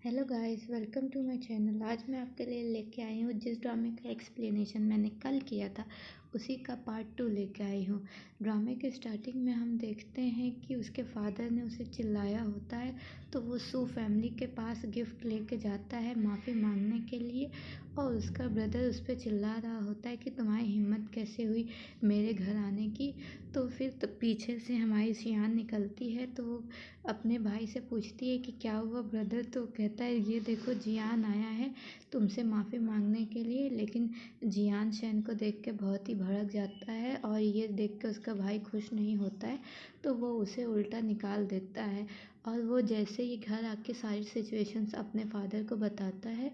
Hello guys, welcome to my channel. आज मैं आपके लिए लेके आई हूँ जिस ड्रामे का एक्सप्लेनेशन मैंने कल किया था उसी का पार्ट 2 लेके आई हूँ। ड्रामे के स्टार्टिंग में हम देखते हैं कि उसके फादर ने उसे चिल्लाया होता है, तो वो सू फैमिली के पास गिफ्ट लेके जाता है माफ़ी मांगने के लिए। और उसका ब्रदर उस पर चिल्ला रहा होता है कि तुम्हारी हिम्मत कैसे हुई मेरे घर आने की। तो फिर पीछे से हमारी सियान निकलती है, तो वो अपने भाई से पूछती है कि क्या हुआ ब्रदर। तो कहता है ये देखो जियान आया है तुमसे माफ़ी मांगने के लिए। लेकिन जियान शैन को देख के बहुत ही भड़क जाता है और ये देख के उसका भाई खुश नहीं होता है, तो वो उसे उल्टा निकाल देता है। और वो जैसे ही घर आके सारी सिचुएशंस अपने फादर को बताता है,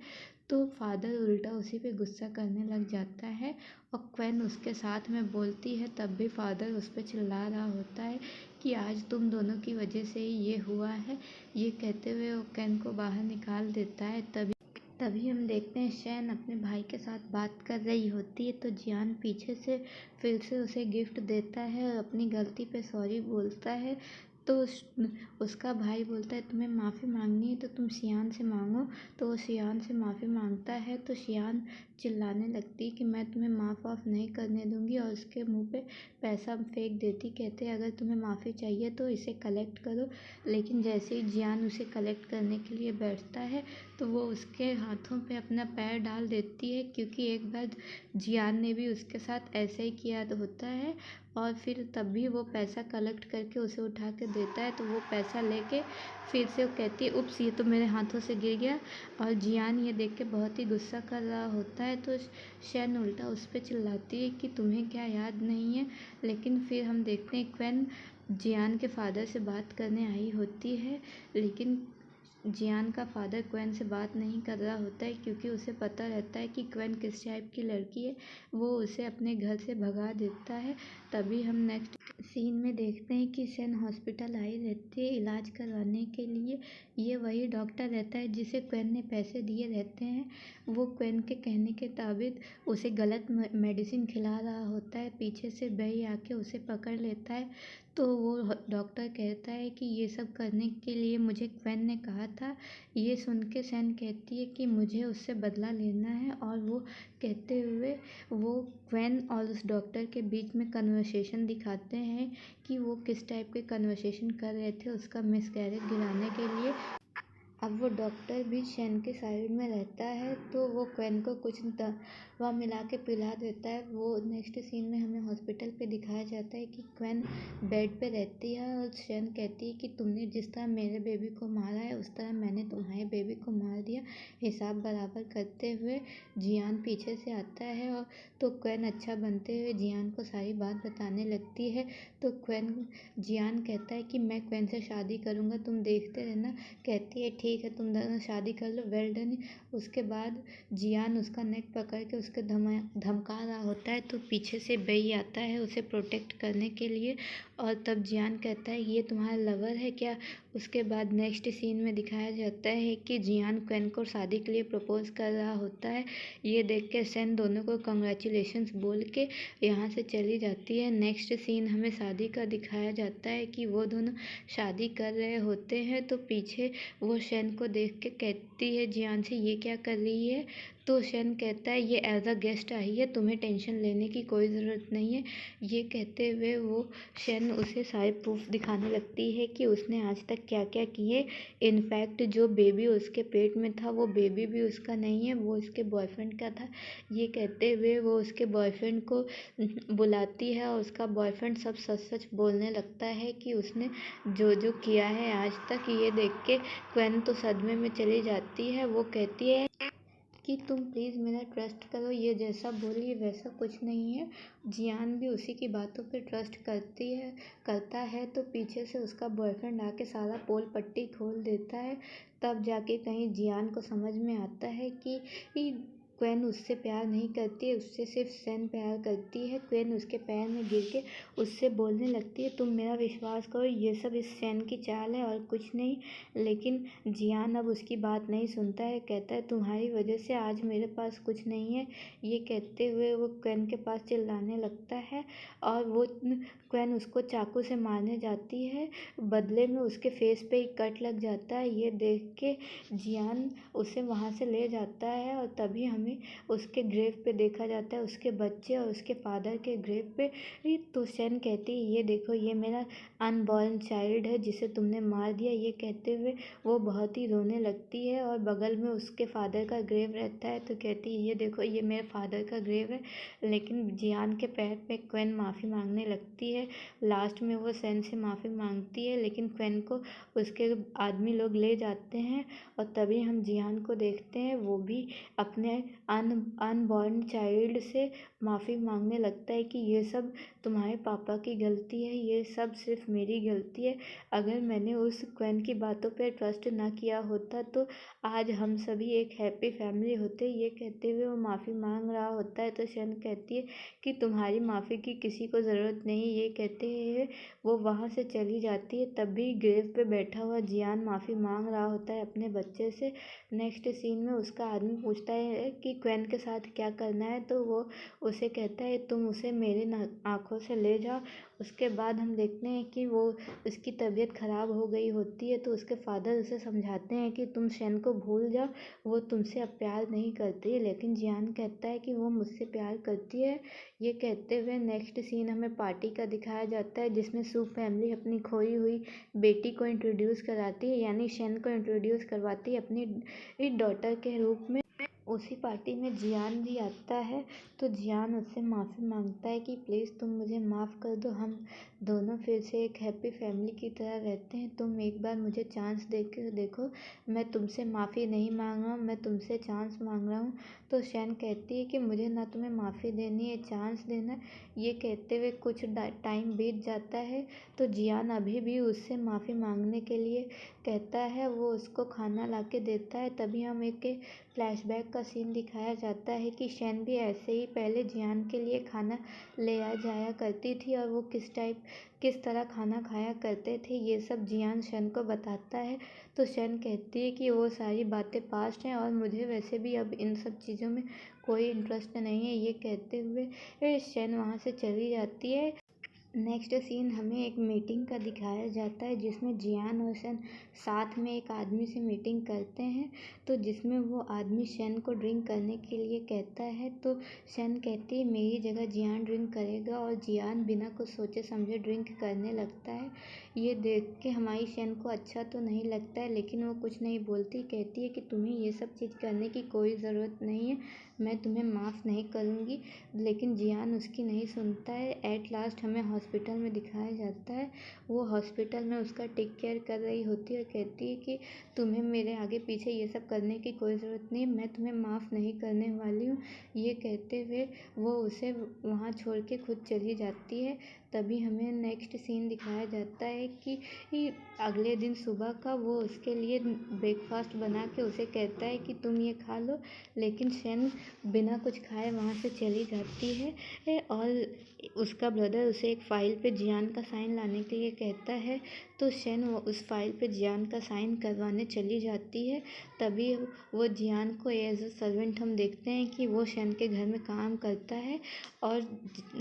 तो फादर उल्टा उसी पे गुस्सा करने लग जाता है। और क्वेन उसके साथ में बोलती है, तब भी फादर उस पर चिल्ला रहा होता है कि आज तुम दोनों की वजह से ही ये हुआ है। ये कहते हुए वो कैन को बाहर निकाल देता है। तभी हम देखते हैं शैन अपने भाई के साथ बात कर रही होती है, तो जियान पीछे से फिर से उसे गिफ्ट देता है और अपनी गलती पे सॉरी बोलता है। तो उसका भाई बोलता है तुम्हें माफ़ी मांगनी है तो तुम सियान से मांगो। तो वो सियान से माफ़ी मांगता है, तो सियान चिल्लाने लगती कि मैं तुम्हें माफ़ वाफ़ नहीं करने दूंगी, और उसके मुंह पे पैसा फेंक देती। कहते अगर तुम्हें माफ़ी चाहिए तो इसे कलेक्ट करो। लेकिन जैसे ही जियान उसे कलेक्ट करने के लिए बैठता है, तो वो उसके हाथों पे अपना पैर डाल देती है, क्योंकि एक बार जियान ने भी उसके साथ ऐसे ही किया होता है। और फिर तब भी वो पैसा कलेक्ट करके उसे उठा के देता है, तो वो पैसा लेके फिर से वो कहती है उप्स ये तो मेरे हाथों से गिर गया। और जियान ये देख के बहुत ही गुस्सा कर रहा होता है, तो शैन उल्टा उस पर चिल्लाती है कि तुम्हें क्या याद नहीं है। लेकिन फिर हम देखते हैं क्वेन जियान के फादर से बात करने आई होती है, लेकिन जियान का फादर क्वेन से बात नहीं कर रहा होता है, क्योंकि उसे पता रहता है कि क्वेन किस टाइप की लड़की है। वो उसे अपने घर से भगा देता है। तभी हम नेक्स्ट सीन में देखते हैं कि शैन हॉस्पिटल आई रहती है इलाज करवाने के लिए। ये वही डॉक्टर रहता है जिसे क्वेन ने पैसे दिए रहते हैं। वो क्वेन के कहने के ताबित उसे गलत मेडिसिन खिला रहा होता है। पीछे से बेई आके उसे पकड़ लेता है, तो वो डॉक्टर कहता है कि ये सब करने के लिए मुझे क्वेन ने कहा था। ये सुन के शैन कहती है कि मुझे उससे बदला लेना है, और वो कहते हुए वो क्वेन और उस डॉक्टर के बीच में कन्वर्सेशन दिखाते हैं कि वो किस टाइप के कन्वर्सेशन कर रहे थे उसका मिसकैरेज गिराने के लिए। अब वो डॉक्टर भी शैन के साइड में रहता है, तो वो क्वेन को कुछ दवा मिला के पिला देता है। वो नेक्स्ट सीन में हमें हॉस्पिटल पे दिखाया जाता है कि क्वेन बेड पे रहती है और शैन कहती है कि तुमने जिस तरह मेरे बेबी को मारा है उस तरह मैंने तुम्हारे बेबी को मार दिया, हिसाब बराबर करते हुए। जियान पीछे से आता है, और तो क्वेन अच्छा बनते हुए जियान को सारी बात बताने लगती है। तो क्वेन जियान कहता है कि मैं क्वेन से शादी करूँगा, तुम देखते रहना। कहती है ठीक है तुम दोनों शादी कर लो, वेल डन। उसके बाद जियान उसका नेक पकड़ के उसके धमका रहा होता है, तो पीछे से बेई आता है उसे प्रोटेक्ट करने के लिए। और तब जियान कहता है ये तुम्हारा लवर है क्या। उसके बाद नेक्स्ट सीन में दिखाया जाता है कि जियान क्वेन को शादी के लिए प्रपोज कर रहा होता है। ये देख के शैन दोनों को कंग्रेचुलेशंस बोल के यहाँ से चली जाती है। नेक्स्ट सीन हमें शादी का दिखाया जाता है कि वो दोनों शादी कर रहे होते हैं, तो पीछे वो शैन को देख के कहती है जियान से ये क्या कर रही है। तो शैन कहता है ये एज अ गेस्ट आई है, तुम्हें टेंशन लेने की कोई ज़रूरत नहीं है। ये कहते हुए वो शैन उसे सारे प्रूफ दिखाने लगती है कि उसने आज तक क्या क्या किए। इनफैक्ट जो बेबी उसके पेट में था वो बेबी भी उसका नहीं है, वो उसके बॉयफ्रेंड का था। ये कहते हुए वो उसके बॉयफ्रेंड को बुलाती है, और उसका बॉयफ्रेंड सब सच सच बोलने लगता है कि उसने जो जो किया है आज तक। ये देख के क्वेन तो सदमे में चली जाती है। वो कहती है कि तुम प्लीज़ मेरा ट्रस्ट करो, ये जैसा बोली वैसा कुछ नहीं है। जियान भी उसी की बातों पे ट्रस्ट करता है, तो पीछे से उसका बॉयफ्रेंड आके सारा पोल पट्टी खोल देता है। तब जाके कहीं जियान को समझ में आता है कि क्वेन उससे प्यार नहीं करती है, उससे सिर्फ शन प्यार करती है। क्वेन उसके पैर में गिर के उससे बोलने लगती है, तुम मेरा विश्वास करो, ये सब इस शन की चाल है और कुछ नहीं। लेकिन जियान अब उसकी बात नहीं सुनता है, कहता है तुम्हारी वजह से आज मेरे पास कुछ नहीं है। ये कहते हुए वो क्वेन के पास चिल्लाने लगता है और वो क्वेन उसको चाकू से मारने जाती है। बदले में उसके फेस पे एक कट लग जाता है। ये देख के जियान उसे वहाँ से ले जाता है और तभी हमें उसके ग्रेव पे देखा जाता है, उसके बच्चे और उसके फादर के ग्रेव पे। तो शन कहती है, ये देखो, ये मेरा अनबॉर्न चाइल्ड है जिसे तुमने मार दिया। ये कहते हुए वो बहुत ही रोने लगती है और बगल में उसके फादर का ग्रेव रहता है, तो कहती है, ये देखो, ये मेरे फादर का ग्रेव है। लेकिन जियान के पैर पे क्वेन माफ़ी मांगने लगती है। लास्ट में वो शन से माफ़ी मांगती है, लेकिन क्वेन को उसके आदमी लोग ले जाते हैं और तभी हम जियान को देखते हैं, वो भी अपने अनबॉर्न चाइल्ड से माफ़ी मांगने लगता है कि ये सब तुम्हारे पापा की गलती है, ये सब सिर्फ मेरी गलती है। अगर मैंने उस क्वेन की बातों पर ट्रस्ट ना किया होता तो आज हम सभी एक हैप्पी फैमिली होते। ये कहते हुए वो माफ़ी मांग रहा होता है तो शन कहती है कि तुम्हारी माफ़ी की किसी को ज़रूरत नहीं। ये कहते हुए वो वहाँ से चली जाती है। तभी ग्रेव पे बैठा हुआ जियान माफ़ी मांग रहा होता है अपने बच्चे से। नेक्स्ट सीन में उसका आदमी पूछता है कि क्वेन के साथ क्या करना है, तो वो उसे कहता है, तुम उसे मेरी आँखों से ले जाओ। उसके बाद हम देखते हैं कि वो उसकी तबीयत ख़राब हो गई होती है, तो उसके फादर उसे समझाते हैं कि तुम शन को भूल जाओ, वो तुमसे अब प्यार नहीं करती। लेकिन जियान कहता है कि वो मुझसे प्यार करती है। ये कहते हुए नेक्स्ट सीन हमें पार्टी का दिखाया जाता है, जिसमें सू फैमिली अपनी खोई हुई बेटी को इंट्रोड्यूस कराती है, यानी शन को इंट्रोड्यूस करवाती है अपनी डॉटर के रूप में। उसी पार्टी में जियान भी आता है, तो जियान उससे माफ़ी मांगता है कि प्लीज़ तुम मुझे माफ़ कर दो, हम दोनों फिर से एक हैप्पी फैमिली की तरह रहते हैं। तुम एक बार मुझे चांस दे कर देखो, मैं तुमसे माफ़ी नहीं मांग रहा हूँ, मैं तुमसे चांस मांग रहा हूँ। तो शन कहती है कि मुझे ना तुम्हें माफ़ी देनी है, चांस देना। ये कहते हुए कुछ टाइम बीत जाता है, तो जियान अभी भी उससे माफ़ी मांगने के लिए कहता है। वो उसको खाना ला के देता है। तभी हम एक फ्लैशबैक का सीन दिखाया जाता है कि शन भी ऐसे ही पहले जियान के लिए खाना ले आ जाया करती थी और वो किस तरह खाना खाया करते थे, ये सब जियान शन को बताता है। तो शन कहती है कि वो सारी बातें पास्ट हैं और मुझे वैसे भी अब इन सब चीज़ों में कोई इंटरेस्ट नहीं है। ये कहते हुए शन वहाँ से चली जाती है। नेक्स्ट सीन हमें एक मीटिंग का दिखाया जाता है, जिसमें जियान और शन साथ में एक आदमी से मीटिंग करते हैं, तो जिसमें वो आदमी शन को ड्रिंक करने के लिए कहता है। तो शन कहती है, मेरी जगह जियान ड्रिंक करेगा, और जियान बिना कुछ सोचे समझे ड्रिंक करने लगता है। ये देख के हमारी शन को अच्छा तो नहीं लगता है, लेकिन वो कुछ नहीं बोलती। कहती है कि तुम्हें ये सब चीज़ करने की कोई ज़रूरत नहीं है, मैं तुम्हें माफ़ नहीं करूँगी। लेकिन जियान उसकी नहीं सुनता है। एट लास्ट हमें हॉस्पिटल में दिखाया जाता है, वो हॉस्पिटल में उसका टेक केयर कर रही होती है और कहती है कि तुम्हें मेरे आगे पीछे ये सब करने की कोई ज़रूरत नहीं, मैं तुम्हें माफ़ नहीं करने वाली हूँ। ये कहते हुए वो उसे वहाँ छोड़ के खुद चली जाती है। तभी हमें नेक्स्ट सीन दिखाया जाता है कि अगले दिन सुबह का वो उसके लिए ब्रेकफास्ट बना के उसे कहता है कि तुम ये खा लो। लेकिन शन बिना कुछ खाए वहाँ से चली जाती है और उसका ब्रदर उसे एक फ़ाइल पे जियान का साइन लाने के लिए कहता है। तो शन उस फाइल पे जियान का साइन करवाने चली जाती है। तभी वो जियान को एज अ सर्वेंट हम देखते हैं कि वो शन के घर में काम करता है और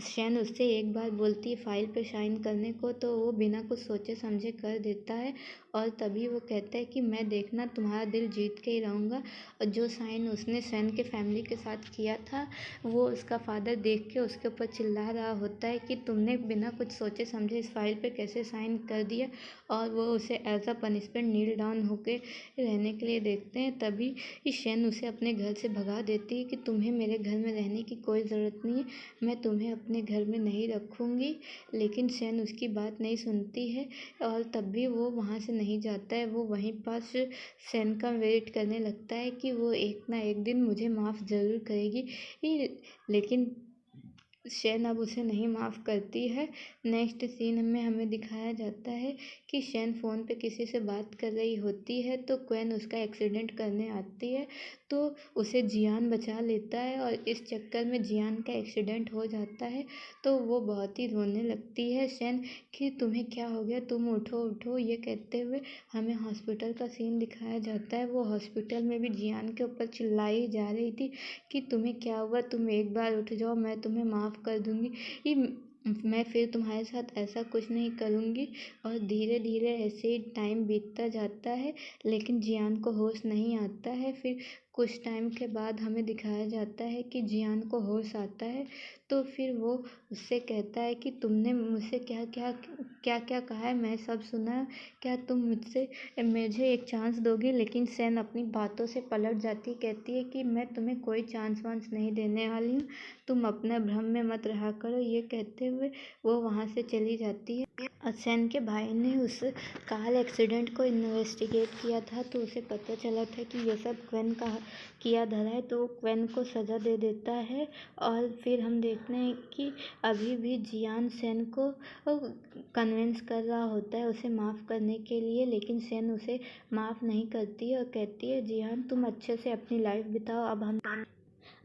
शन उससे एक बार बोलती है फ़ाइल पे साइन करने को, तो वो बिना कुछ सोचे समझे कर देता है। और तभी वो कहता है कि मैं देखना तुम्हारा दिल जीत के ही रहूँगा। और जो साइन उसने शन के फैमिली के साथ किया था, वो उसका फादर देख के उसके ऊपर चिल्ला रहा होता है कि तुमने बिना कुछ सोचे समझे इस फाइल पे कैसे साइन कर दिया। और वो उसे as a punishment kneel down होके रहने के लिए देखते हैं। तभी शन उसे अपने घर से भगा देती है कि तुम्हें मेरे घर में रहने की कोई ज़रूरत नहीं है, मैं तुम्हें अपने घर में नहीं रखूँगी। लेकिन शन उसकी बात नहीं सुनती है और तब भी वो वहाँ से नहीं जाता है। वो वहीं पास शन का वेट करने लगता है कि वो एक ना एक दिन मुझे माफ़ ज़रूर करेगी। लेकिन शैन अब उसे नहीं माफ़ करती है। नेक्स्ट सीन में हमें दिखाया जाता है कि शैन फ़ोन पे किसी से बात कर रही होती है तो क्वेन उसका एक्सीडेंट करने आती है, तो उसे जियान बचा लेता है और इस चक्कर में जियान का एक्सीडेंट हो जाता है। तो वो बहुत ही रोने लगती है शैन कि तुम्हें क्या हो गया, तुम उठो उठो, ये कहते हुए हमें हॉस्पिटल का सीन दिखाया जाता है। वो हॉस्पिटल में भी जियान के ऊपर चिल्लाई जा रही थी कि तुम्हें क्या हुआ, तुम एक बार उठ जाओ, मैं तुम्हें माफ़ कर दूँगी, ये मैं फिर तुम्हारे साथ ऐसा कुछ नहीं करूँगी। और धीरे धीरे ऐसे ही टाइम बीतता जाता है, लेकिन जियान को होश नहीं आता है। फिर कुछ टाइम के बाद हमें दिखाया जाता है कि जियान को होश आता है, तो फिर वो उससे कहता है कि तुमने मुझसे क्या क्या क्या क्या कहा है, मैं सब सुना है, क्या तुम मुझे एक चांस दोगी। लेकिन सैन अपनी बातों से पलट जाती, कहती है कि मैं तुम्हें कोई चांस वांस नहीं देने वाली हूँ, तुम अपना भ्रम में मत रहा करो। ये कहते हुए वो वहाँ से चली जाती है। सैन के भाई ने उस कार एक्सीडेंट को इन्वेस्टिगेट किया था, तो उसे पता चला था कि ये सब क्वेन का किया धरा है, तो वो क्वेन को सज़ा दे देता है। और फिर हम देखते हैं कि अभी भी जियान सैन को कन्विंस कर रहा होता है उसे माफ़ करने के लिए, लेकिन सैन उसे माफ़ नहीं करती और कहती है जियान तुम अच्छे से अपनी लाइफ बिताओ,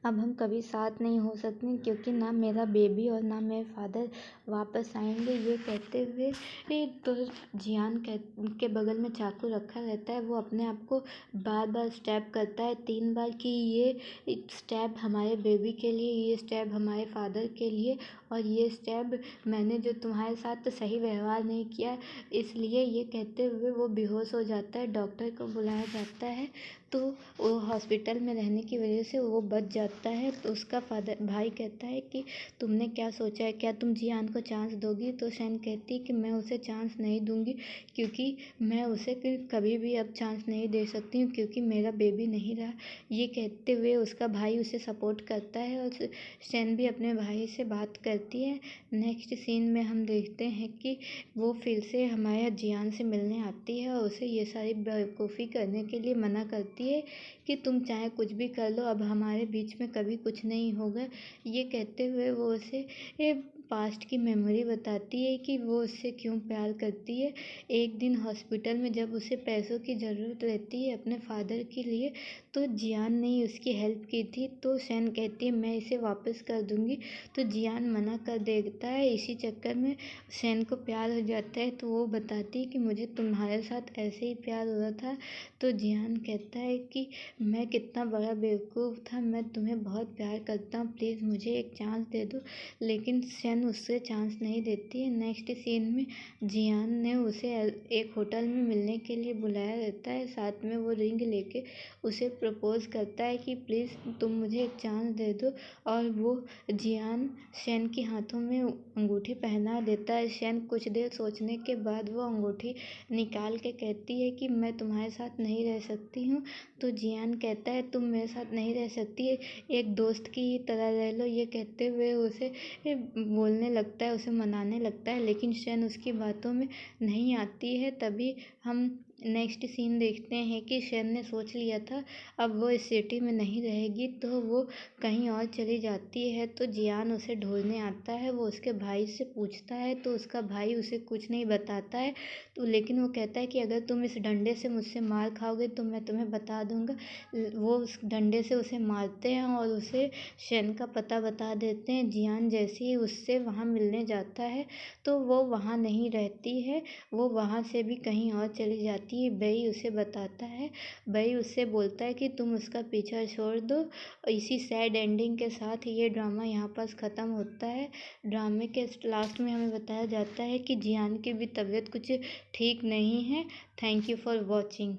अब हम कभी साथ नहीं हो सकते, क्योंकि ना मेरा बेबी और ना मेरे फादर वापस आएंगे। ये कहते हुए तो जियान के बगल में चाकू रखा रहता है, वो अपने आप को बार बार स्टैब करता है 3 बार कि ये स्टैब हमारे बेबी के लिए, ये स्टैब हमारे फादर के लिए, और ये स्टैब मैंने जो तुम्हारे साथ सही व्यवहार नहीं किया, इसलिए। ये कहते हुए वो बेहोश हो जाता है। डॉक्टर को बुलाया जाता है, तो वो हॉस्पिटल में रहने की वजह से वो बच जाता है। तो उसका भाई कहता है कि तुमने क्या सोचा है, क्या तुम जियान को चांस दोगी। तो शैन कहती है कि मैं उसे चांस नहीं दूंगी, क्योंकि मैं उसे कभी भी अब चांस नहीं दे सकती हूँ, क्योंकि मेरा बेबी नहीं रहा। ये कहते हुए उसका भाई उसे सपोर्ट करता है और शैन भी अपने भाई से बात करती है। नेक्स्ट सीन में हम देखते हैं कि वो फिर से हमारे जियान से मिलने आती है और उसे ये सारी बेवकूफ़ी करने के लिए मना करती है कि तुम चाहे कुछ भी कर लो, अब हमारे बीच में कभी कुछ नहीं होगा। ये कहते हुए वो उसे पास्ट की मेमोरी बताती है कि वो उससे क्यों प्यार करती है। एक दिन हॉस्पिटल में जब उसे पैसों की ज़रूरत रहती है अपने फादर के लिए, तो जियान ने उसकी हेल्प की थी, तो शैन कहती है मैं इसे वापस कर दूंगी, तो जियान मना कर देता है। इसी चक्कर में शैन को प्यार हो जाता है, तो वो बताती है कि मुझे तुम्हारे साथ ऐसे ही प्यार हो रहा था। तो जियान कहता है कि मैं कितना बड़ा बेवकूफ़ था, मैं तुम्हें बहुत प्यार करता हूँ, प्लीज़ मुझे एक चांस दे दो। लेकिन शैन उससे चांस नहीं देती है। नेक्स्ट सीन में जियान ने उसे एक होटल में मिलने के लिए बुलाया रहता है, साथ में वो रिंग लेके उसे प्रपोज़ करता है कि प्लीज़ तुम मुझे एक चांस दे दो। और वो जियान शैन के हाथों में अंगूठी पहना देता है। शैन कुछ देर सोचने के बाद वो अंगूठी निकाल के कहती है कि मैं तुम्हारे साथ नहीं रह सकती हूँ। तो जियान कहता है तुम मेरे साथ नहीं रह सकती, एक दोस्त की तरह रह लो। ये कहते हुए उसे बोलने लगता है, उसे मनाने लगता है, लेकिन शैन उसकी बातों में नहीं आती है। तभी हम नेक्स्ट सीन देखते हैं कि शैन ने सोच लिया था अब वो इस सिटी में नहीं रहेगी, तो वो कहीं और चली जाती है। तो जियान उसे ढूंढने आता है, वो उसके भाई से पूछता है, तो उसका भाई उसे कुछ नहीं बताता है। तो लेकिन वो कहता है कि अगर तुम इस डंडे से मुझसे मार खाओगे तो मैं तुम्हें बता दूंगा। वो उस डंडे से उसे मारते हैं और उसे शैन का पता बता देते हैं। जियान जैसे ही उससे वहाँ मिलने जाता है, तो वो वहाँ नहीं रहती है, वो वहाँ से भी कहीं और चली जाती है। बई उसे बताता है, बई उससे बोलता है कि तुम उसका पीछा छोड़ दो। इसी सैड एंडिंग के साथ ये ड्रामा यहाँ पर ख़त्म होता है। ड्रामे के लास्ट में हमें बताया जाता है कि जियान की भी तबीयत कुछ ठीक नहीं है। Thank you for watching.